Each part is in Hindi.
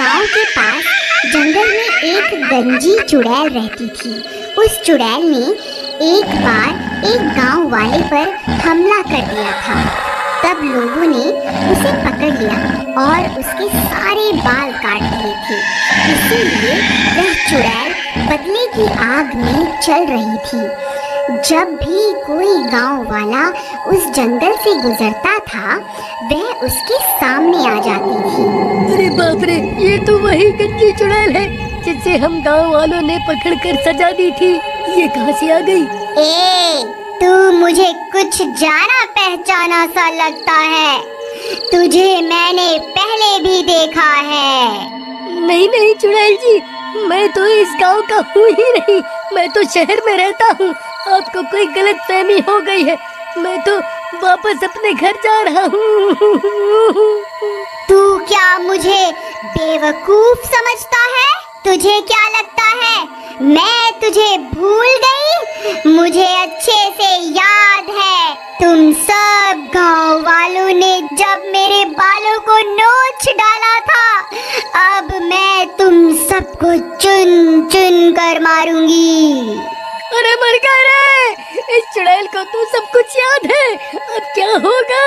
गांव के पास जंगल में एक गंजी चुड़ैल रहती थी। उस चुड़ैल ने एक बार एक गांव वाले पर हमला कर दिया था। तब लोगों ने उसे पकड़ लिया और उसके सारे बाल काट दिए थे। इसीलिए वह चुड़ैल बदले की आग में चल रही थी। जब भी कोई गांव वाला उस जंगल से गुजरता था, वह उसके सामने आ जाती थी। अरे बाप रे, ये तो वही गंजी चुड़ैल है जिसे हम गांव वालों ने पकड़कर सजा दी थी। ये कहाँ से आ गई? तू मुझे कुछ जाना पहचाना सा लगता है। तुझे मैंने पहले भी देखा है। नहीं नहीं चुड़ैल जी, मैं तो इस गांव का हूँ ही नहीं। मैं तो शहर में रहता हूँ। आपको कोई गलतफहमी हो गई है। मैं तो वापस अपने घर जा रहा हूँ। तू क्या मुझे बेवकूफ समझता है? तुझे क्या लगता है मैं तुझे भूल गई? मुझे अच्छे से याद है, तुम सब गांव वालों ने जब मेरे बालों को नोच डाला था। अब मैं तुम सबको चुन चुन कर मारूंगी। अरे मर गए रे! इस चुड़ैल को तो सब कुछ याद है। अब क्या होगा?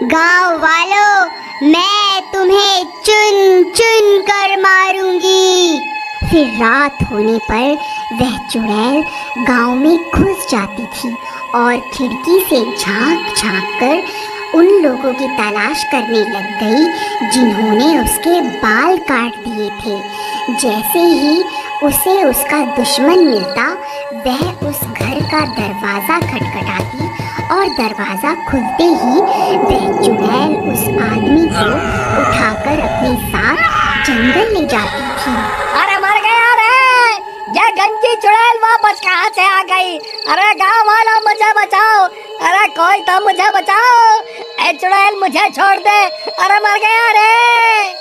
गांव वालों, मैं तुम्हें चुन चुन कर मारूंगी। फिर रात होने पर वह चुड़ैल गांव में घुस जाती थी और खिड़की से झांक झांक कर उन लोगों की तलाश करने लग गई जिन्होंने उसके बाल काट दिए थे। जैसे ही उसे उसका दुश्मन मिलता, वह उस घर का दरवाज़ा खटखटाती और दरवाज़ा खुलते ही वह चुड़ैल उस आदमी को उठाकर अपने साथ जंगल ले जाती थी। अरे मर गया रे! ये गंजी चुड़ैल वापस कहाँ से आ गई? अरे गांव वालों, मुझे बचाओ! अरे कोई तो मुझे बचाओ! ए चुड़ैल, मुझे छोड़ दे! अरे मर गया रे!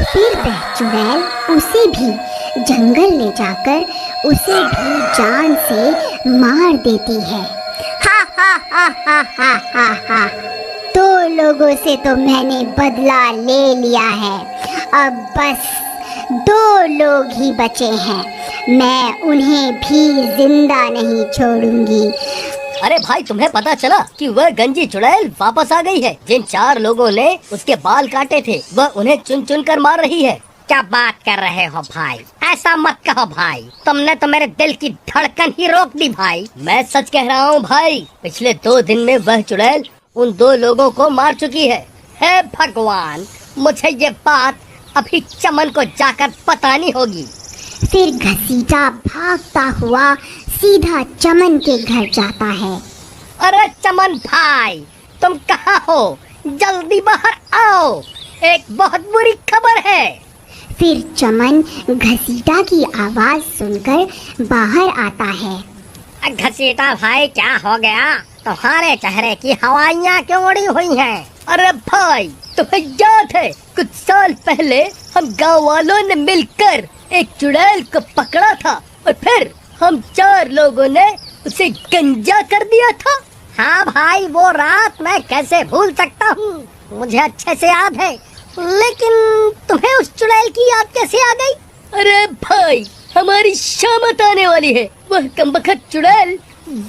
फिर वह चुड़ैल उसे भी जंगल ले जाकर उसे भी जान से मार देती है। हा। तो लोगों से तो मैंने बदला ले लिया है। अब बस 2 लोग ही बचे हैं। मैं उन्हें भी जिंदा नहीं छोड़ूंगी। अरे भाई, तुम्हें पता चला कि वह गंजी चुड़ैल वापस आ गई है? जिन 4 लोगों ने उसके बाल काटे थे, वह उन्हें चुन चुन कर मार रही है। क्या बात कर रहे हो भाई? ऐसा मत कहो भाई, तुमने तो मेरे दिल की धड़कन ही रोक दी भाई। मैं सच कह रहा हूँ भाई, पिछले 2 दिन में वह चुड़ैल उन 2 लोगों को मार चुकी है। हे भगवान, मुझे ये बात अभी चमन को जाकर बतानी होगी। फिर घसीटा भागता हुआ सीधा चमन के घर जाता है। अरे चमन भाई, तुम कहाँ हो? जल्दी बाहर आओ, एक बहुत बुरी खबर है। फिर चमन घसीटा की आवाज सुनकर बाहर आता है। घसीटा भाई, क्या हो गया? तुम्हारे चेहरे की हवाइयाँ क्यों उड़ी हुई हैं? अरे भाई, तुम्हें याद है कुछ साल पहले हम गांव वालों ने मिलकर एक चुड़ैल को पकड़ा था और फिर हम 4 लोगों ने उसे गंजा कर दिया था। हाँ भाई, वो रात मैं कैसे भूल सकता हूँ, मुझे अच्छे से याद है। लेकिन तुम्हें उस चुड़ैल की याद कैसे आ गई? अरे भाई, हमारी शामत आने वाली है। वह कमबख्त चुड़ैल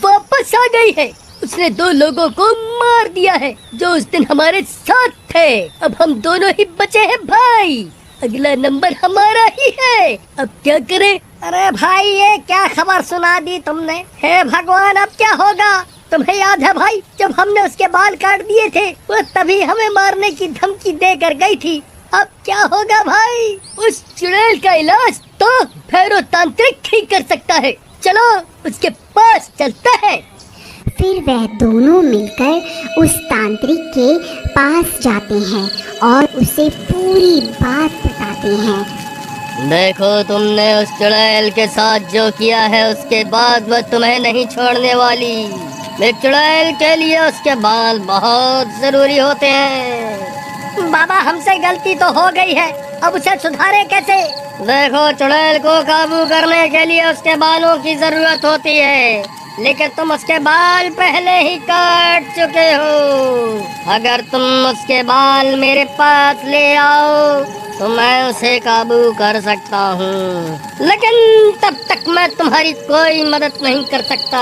वापस आ गई है। उसने 2 लोगों को मार दिया है जो उस दिन हमारे साथ थे। अब हम दोनों ही बचे हैं भाई। अगला नंबर हमारा ही है। अब क्या करें? अरे भाई, ये क्या खबर सुना दी तुमने? हे भगवान, अब क्या होगा? तुम्हें याद है भाई, जब हमने उसके बाल काट दिए थे, वो तभी हमें मारने की धमकी देकर गई थी। अब क्या होगा भाई? उस चुड़ैल का इलाज तो भैरव तांत्रिक ही कर सकता है। चलो उसके पास चलते हैं। फिर वह दोनों मिलकर उस तांत्रिक के पास जाते हैं और उसे पूरी बात बताते हैं। देखो, तुमने उस चुड़ैल के साथ जो किया है, उसके बाद वह तुम्हें नहीं छोड़ने वाली। एक चुड़ैल के लिए उसके बाल बहुत जरूरी होते हैं। बाबा, हमसे गलती तो हो गई है, अब उसे सुधारे कैसे? देखो, चुड़ैल को काबू करने के लिए उसके बालों की जरूरत होती है। लेकिन तुम उसके बाल पहले ही काट चुके हो। अगर तुम उसके बाल मेरे पास ले आओ तो मैं उसे काबू कर सकता हूँ, लेकिन तब तक मैं तुम्हारी कोई मदद नहीं कर सकता।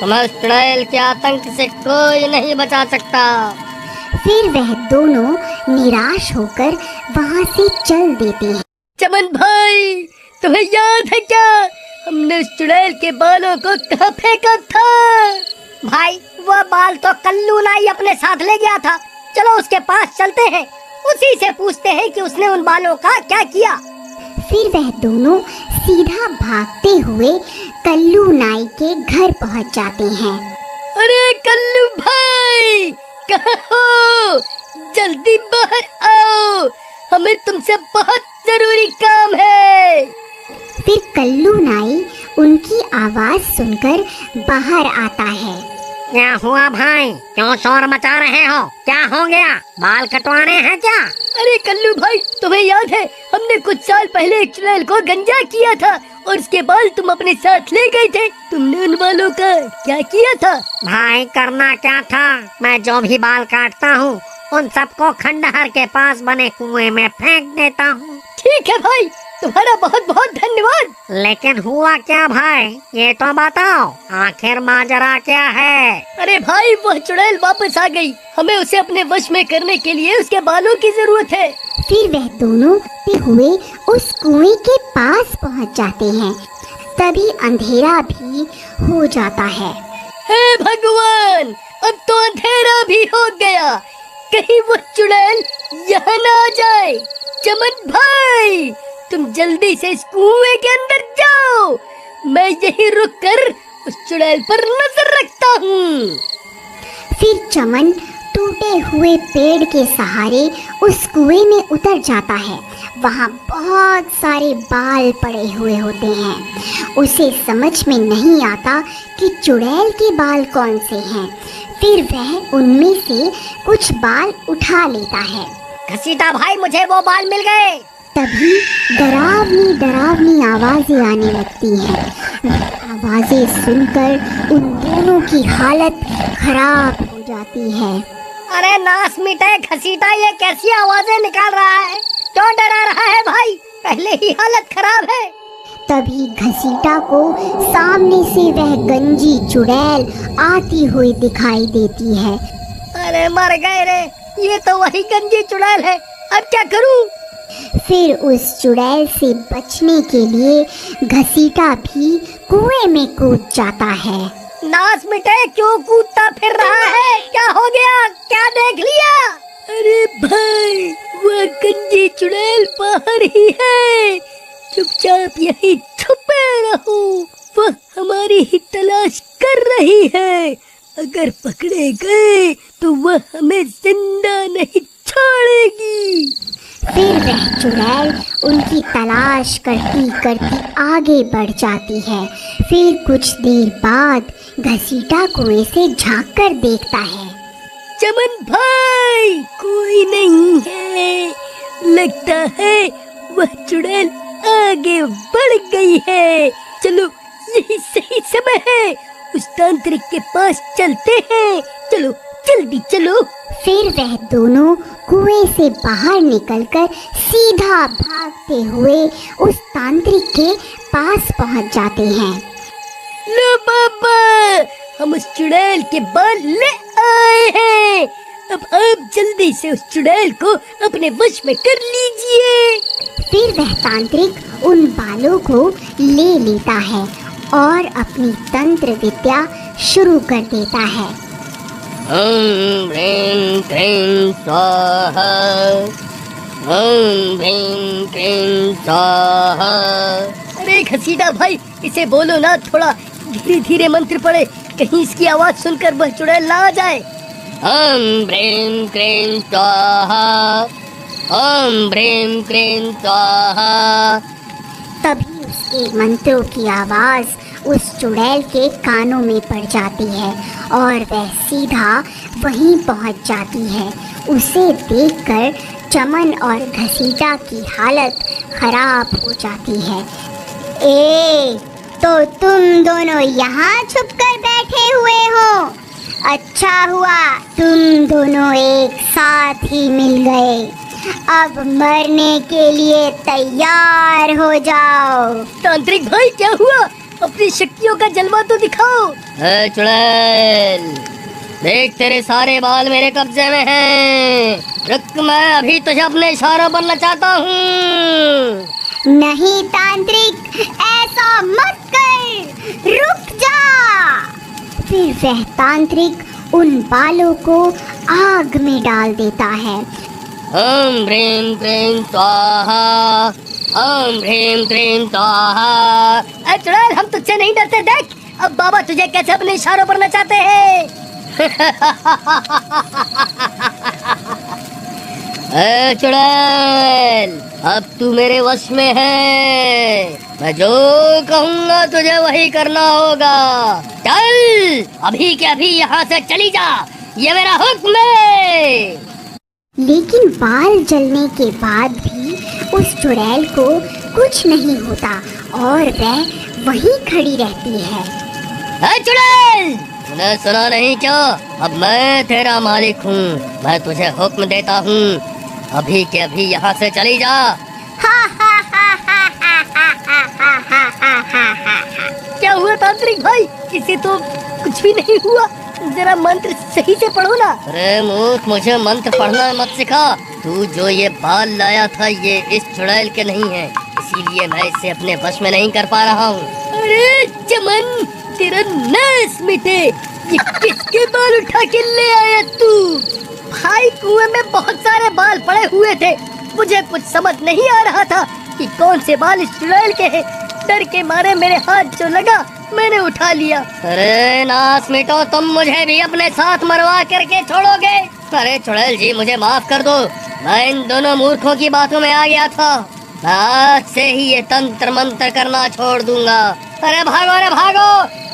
तुम्हें उस चुड़ैल के आतंक से कोई नहीं बचा सकता। फिर वह दोनों निराश होकर वहाँ से चल देते हैं। चमन भाई, तुम्हें याद है क्या, हमने उस चुड़ैल के बालों को कहाँ फेंका था? भाई, वह बाल तो कल्लू नाई अपने साथ ले गया था। चलो उसके पास चलते हैं, उसी से पूछते हैं कि उसने उन बालों का क्या किया। फिर वह दोनों सीधा भागते हुए कल्लू नाई के घर पहुंच जाते हैं। अरे कल्लू भाई, कहाँ हो? जल्दी बाहर आओ, हमें तुमसे बहुत जरूरी काम है। फिर कल्लू नाई उनकी आवाज सुनकर बाहर आता है। क्या हुआ भाई, क्यों शोर मचा रहे हो? क्या हो गया, बाल कटवाने हैं क्या? अरे कल्लू भाई, तुम्हें याद है हमने कुछ साल पहले एक चुड़ैल को गंजा किया था और उसके बाल तुम अपने साथ ले गए थे। तुमने उन बालों का क्या किया था? भाई करना क्या था, मैं जो भी बाल काटता हूँ उन सबको खंडहर के पास बने कुएं में फेंक देता हूँ। ठीक है भाई, तुम्हारा बहुत बहुत धन्यवाद। लेकिन हुआ क्या भाई, ये तो बताओ, आखिर माजरा क्या है? अरे भाई, वह चुड़ैल वापस आ गई। हमें उसे अपने वश में करने के लिए उसके बालों की जरूरत है। फिर वह दोनों हुए उस कुएं के पास पहुंच जाते हैं। तभी अंधेरा भी हो जाता है। हे भगवान, अब तो अंधेरा भी हो गया, कहीं वो चुड़ैल यहाँ न आ जाए। चमन भाई, तुम जल्दी से इस कुएं के अंदर जाओ, मैं यहीं रुक कर उस चुड़ैल पर नजर रखता हूँ। फिर चमन टूटे हुए पेड़ के सहारे उस कुएं में उतर जाता है। वहाँ बहुत सारे बाल पड़े हुए होते हैं। उसे समझ में नहीं आता कि चुड़ैल के बाल कौन से हैं। फिर वह उनमें से कुछ बाल उठा लेता है। घसीटा भाई, मुझे वो बाल मिल गए। तभी डरावनी डरावनी आवाजें आने लगती हैं। आवाजें सुनकर उन दोनों की हालत खराब हो जाती है। अरे नास मिटे घसीटा, ये कैसी आवाजें निकाल रहा है? क्यों डरा रहा है भाई? पहले ही हालत खराब है। तभी घसीटा को सामने से वह गंजी चुड़ैल आती हुई दिखाई देती है। अरे मर गए रे, ये तो वही गंजी चुड़ैल है, अब क्या करूं? फिर उस चुड़ैल से बचने के लिए घसीटा भी कुएं में कूद जाता है। नास मिटे, क्यों कूदता फिर रहा है? क्या हो गया, क्या देख लिया? अरे भाई, वह गंजी चुड़ैल बाहर ही है, चुपचाप यहीं छुपे रहो, वह हमारी ही तलाश कर रही है। अगर पकड़े गए तो वह हमें जिंदा नहीं छोड़ेगी। फिर वह चुड़ैल उनकी तलाश करती करती आगे बढ़ जाती है। फिर कुछ देर बाद घसीटा कुएं से झांक कर देखता है। चमन भाई, कोई नहीं है, लगता है वह चुड़ैल आगे बढ़ गई है। चलो, यही सही समय है, उस तांत्रिक के पास चलते हैं। चलो जल्दी चलो। फिर वह दोनों कुएं से बाहर निकलकर सीधा भागते हुए उस तांत्रिक के पास पहुंच जाते हैं। लो बाबा, हम उस चुड़ैल के बाल ले आए हैं। अब आप जल्दी से उस चुड़ैल को अपने वश में कर लीजिए। फिर वह तांत्रिक उन बालों को ले लेता है और अपनी तंत्र विद्या शुरू कर देता है। ओम ह्रीं क्लीं स्वाहा, ओम ह्रीं क्लीं स्वाहा। अरे घसीटा भाई, इसे बोलो ना, थोड़ा धीरे धीरे मंत्र पढ़े, कहीं इसकी आवाज सुनकर वह चुड़ैल ना आ जाए। ओम ह्रीं क्लीं स्वाहा, ओम ह्रीं क्लीं स्वाहा। तभी उसके मंत्रों की आवाज उस चुड़ैल के कानों में पड़ जाती है और वह सीधा वहीं पहुंच जाती है। उसे देखकर चमन और घसीटा की हालत खराब हो जाती है। ए, तो तुम दोनों यहाँ छुप कर बैठे हुए हो। अच्छा हुआ तुम दोनों एक साथ ही मिल गए। अब मरने के लिए तैयार हो जाओ। तांत्रिक भाई क्या हुआ? अपनी शक्तियों का जलवा तो दिखाओ। चुड़ैल, देख तेरे सारे बाल मेरे कब्जे में हैं। रुक, मैं अभी तुझे अपने इशारों पर नचाता हूँ। नहीं तांत्रिक, ऐसा मत कर, रुक जा। फिर वह तांत्रिक उन बालों को आग में डाल देता है। ओम ह्रीं क्लीं स्वाहा, ओम ह्रीं क्लीं स्वाहा। अरे चुड़ैल, हम तुझसे नहीं डरते। देख अब बाबा तुझे कैसे अपने इशारों पर नचाते हैं। ए चुड़ैल, अब तू मेरे वश में है। मैं जो कहूँगा तुझे वही करना होगा। चल, अभी के अभी यहाँ से चली जा, ये मेरा हुक्म है। लेकिन बाल जलने के बाद भी उस चुड़ैल को कुछ नहीं होता और वह वहीं खड़ी रहती है। ए चुड़ैल, तूने सुना नहीं क्या? अब मैं तेरा मालिक हूँ। मैं तुझे हुक्म देता हूँ, अभी के अभी यहाँ से चली जा। क्या हुआ तांत्रिक भाई? इसे तो कुछ भी नहीं हुआ। जरा मंत्र सही से पढ़ो ना। अरे मूर्ख, मुझे मंत्र पढ़ना मत सिखा। तू जो ये बाल लाया था ये इस चुड़ैल के नहीं है, इसीलिए मैं इसे अपने वश में नहीं कर पा रहा हूँ। अरे चमन, तेरा नाश मिटे। ये किसके बाल उठा के ले आया तू? भाई, कुएं में बहुत सारे बाल पड़े हुए थे। मुझे कुछ समझ नहीं आ रहा था कि कौन से बाल इस चुड़ैल के हैं। डर के मारे मेरे हाथ जो लगा मैंने उठा लिया। अरे नास मिटो, तुम मुझे भी अपने साथ मरवा करके छोड़ोगे? अरे चुड़ैल जी, मुझे माफ कर दो। मैं इन दोनों मूर्खों की बातों में आ गया था। आज से ही ये तंत्र मंत्र करना छोड़ दूंगा। अरे भागो, अरे भागो,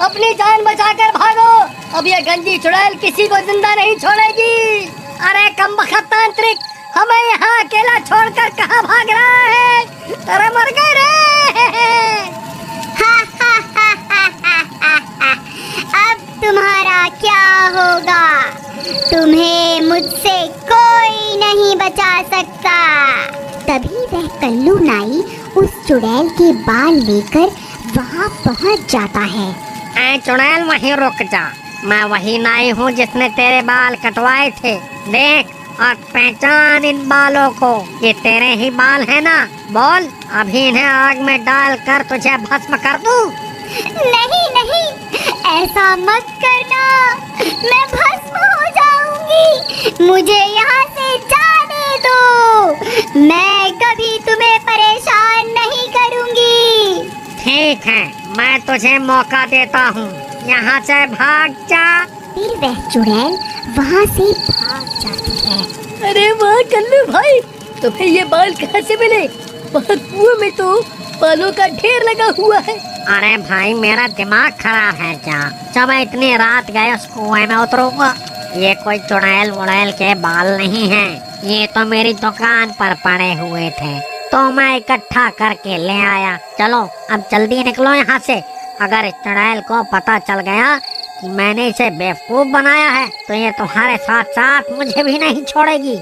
अपनी जान बचाकर भागो। अब ये गंजी चुड़ैल किसी को जिंदा नहीं छोड़ेगी। अरे कमबख्त तांत्रिक, हमें यहाँ अकेला छोड़कर कहाँ भाग रहा है? अरे मर गए रे। अब तुम्हारा क्या होगा? तुम्हें मुझसे कोई नहीं बचा सकता। तभी वह कल्लू नाई उस चुड़ैल के बाल लेकर वहाँ पहुँच जाता है। ऐ चुड़ैल, वहीं रुक जा। मैं वही नाई हूँ जिसने तेरे बाल कटवाए थे। देख और पहचान इन बालों को। ये तेरे ही बाल है ना? बोल, अभी इन्हें आग में डालकर तुझे भस्म कर दूं? नहीं नहीं, ऐसा मत करना, मैं भस्म हो जाऊंगी। मुझे यहाँ से जाने दो, मैं कभी तुम्हें परेशान नहीं करूंगी। ठीक है, मैं तुझे मौका देता हूँ, यहाँ से भाग जा। फिर वह चुड़ैल वहाँ से भाग जाती है। अरे वाह कल्लू भाई, तुम्हें ये बाल कहाँ से मिले? वहाँ कुएं में तो बालों का ढेर लगा हुआ है। अरे भाई, मेरा दिमाग खराब है क्या? जब मैं इतनी रात गए उस कुएं में उतरूंगा। ये कोई चुड़ैल वुड़ैल के बाल नहीं है, ये तो मेरी दुकान पर पड़े हुए थे तो मैं इकट्ठा करके ले आया। चलो अब जल्दी निकलो यहाँ से। अगर इस चुड़ैल को पता चल गया कि मैंने इसे बेवकूफ बनाया है तो ये तुम्हारे साथ साथ मुझे भी नहीं छोड़ेगी।